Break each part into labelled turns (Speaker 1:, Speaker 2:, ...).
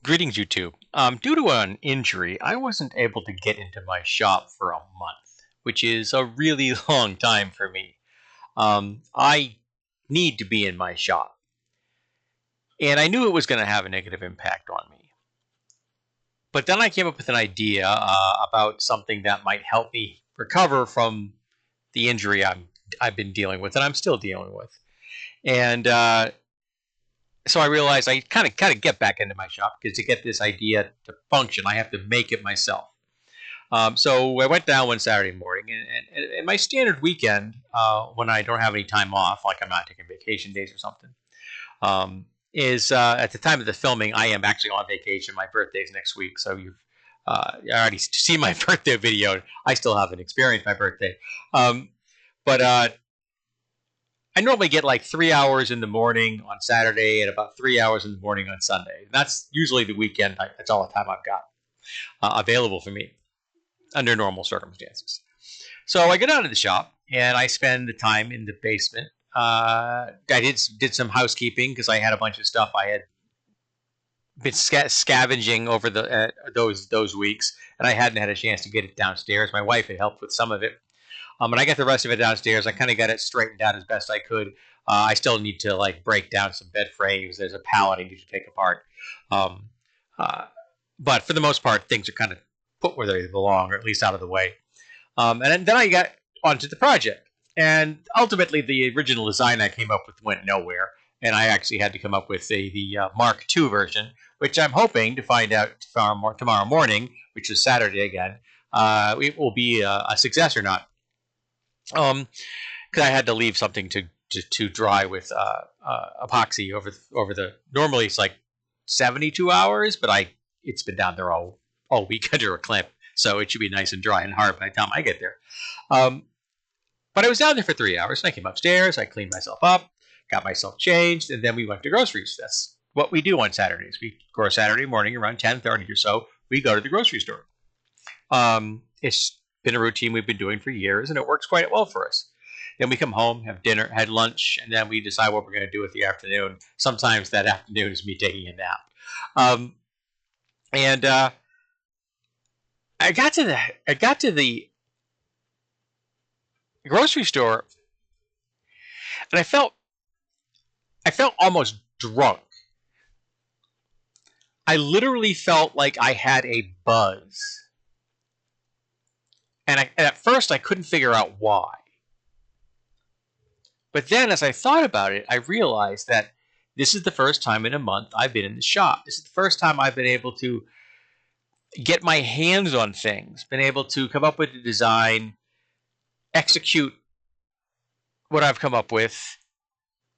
Speaker 1: Greetings, YouTube. Due to an injury, I wasn't able to get into my shop for a month, which is a really long time for me. I need to be in my shop, and I knew it was going to have a negative impact on me. But then I came up with an idea about something that might help me recover from the injury I've been dealing with, and I'm still dealing with. And so I realized I kind of get back into my shop because to get this idea to function, I have to make it myself. So I went down one Saturday morning, and my standard weekend, when I don't have any time off, like I'm not taking vacation days or something, is at the time of the filming, I am actually on vacation. My birthday's next week, so you've already seen my birthday video. I still haven't experienced my birthday. But I normally get like 3 hours in the morning on Saturday and about 3 hours in the morning on Sunday. That's usually the weekend. That's all the time I've got available for me under normal circumstances. So I go down to the shop and I spend the time in the basement. I did some housekeeping because I had a bunch of stuff I had been scavenging over those weeks, and I hadn't had a chance to get it downstairs. My wife had helped with some of it. And I got the rest of it downstairs. I kind of got it straightened out as best I could. I still need to like break down some bed frames. There's a pallet I need to take apart. Um, but for the most part, things are kind of put where they belong, or at least out of the way. And then I got onto the project. And ultimately, the original design I came up with went nowhere. And I actually had to come up with the Mark II version, which I'm hoping to find out tomorrow morning, which is Saturday again, it will be a success or not. Because I had to leave something to dry with epoxy over the normally it's like 72 hours, but it's been down there all week under a clamp, so it should be nice and dry and hard by the time I get there. But I was down there for 3 hours, and I came upstairs, I cleaned myself up, got myself changed, and then we went to groceries. That's what we do on Saturdays. We go Saturday morning around 10:30 or so. We go to the grocery store. It's been a routine we've been doing for years, and it works quite well for us. Then we come home, have dinner, had lunch, and then we decide what we're going to do with the afternoon. Sometimes that afternoon is me taking a nap. And I got to the grocery store, and I felt almost drunk. I literally felt like I had a buzz. And at first, I couldn't figure out why. But then, as I thought about it, I realized that this is the first time in a month I've been in the shop. This is the first time I've been able to get my hands on things, been able to come up with a design, execute what I've come up with,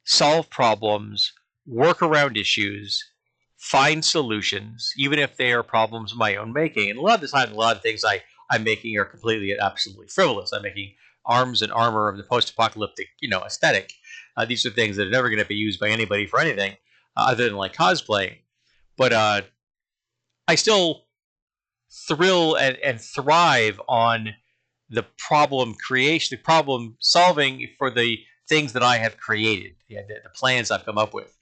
Speaker 1: solve problems, work around issues, find solutions, even if they are problems of my own making. And a lot of the time, a lot of things I'm making are completely and absolutely frivolous. I'm making arms and armor of the post-apocalyptic, aesthetic. These are things that are never going to be used by anybody for anything other than like cosplaying. But I still thrill and thrive on the problem creation, the problem solving for the things that I have created, the plans I've come up with.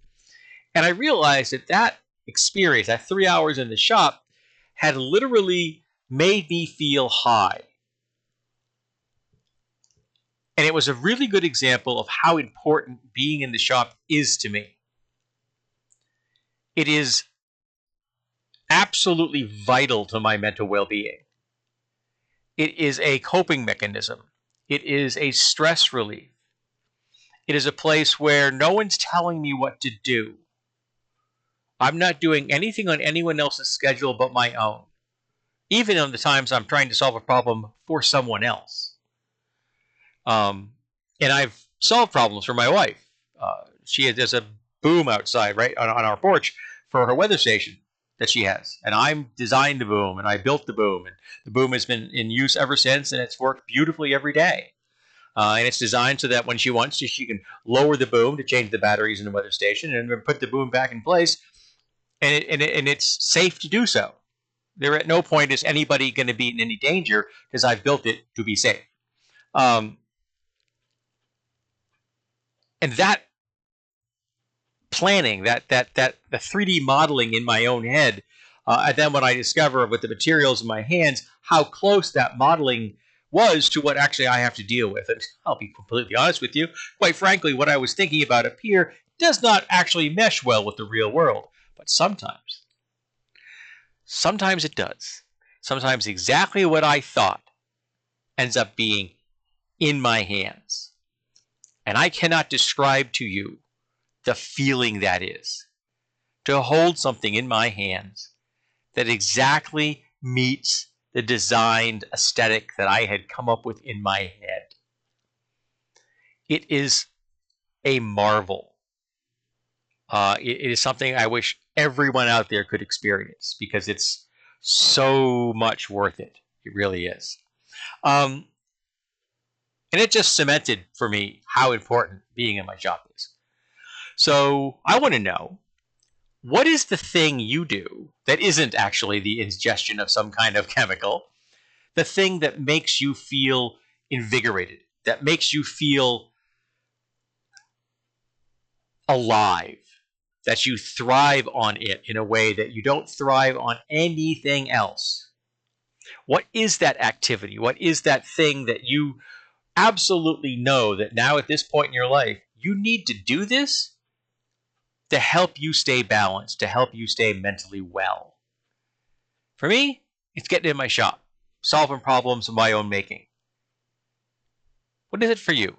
Speaker 1: And I realized that experience, that 3 hours in the shop, had literally made me feel high. And it was a really good example of how important being in the shop is to me. It is absolutely vital to my mental well-being. It is a coping mechanism. It is a stress relief. It is a place where no one's telling me what to do. I'm not doing anything on anyone else's schedule but my own, even on the times I'm trying to solve a problem for someone else. And I've solved problems for my wife. There's a boom outside, right, on our porch for her weather station that she has. And I designed the boom, and I built the boom. And the boom has been in use ever since, and it's worked beautifully every day. And it's designed so that when she wants to, she can lower the boom to change the batteries in the weather station and then put the boom back in place. And it's safe to do so. There at no point is anybody going to be in any danger because I've built it to be safe. And that planning, the 3D modeling in my own head. And then when I discover with the materials in my hands how close that modeling was to what actually I have to deal with. And I'll be completely honest with you, quite frankly, what I was thinking about up here does not actually mesh well with the real world. But sometimes it does. Sometimes exactly what I thought ends up being in my hands. And I cannot describe to you the feeling that is to hold something in my hands that exactly meets the designed aesthetic that I had come up with in my head. It is a marvel. It is something I wish everyone out there could experience because it's so much worth it. It really is. And it just cemented for me how important being in my shop is. So I want to know, what is the thing you do that isn't actually the ingestion of some kind of chemical? The thing that makes you feel invigorated, that makes you feel alive, that you thrive on it in a way that you don't thrive on anything else. What is that activity? What is that thing that you absolutely know that now at this point in your life, you need to do this to help you stay balanced, to help you stay mentally well? For me, it's getting in my shop, solving problems of my own making. What is it for you?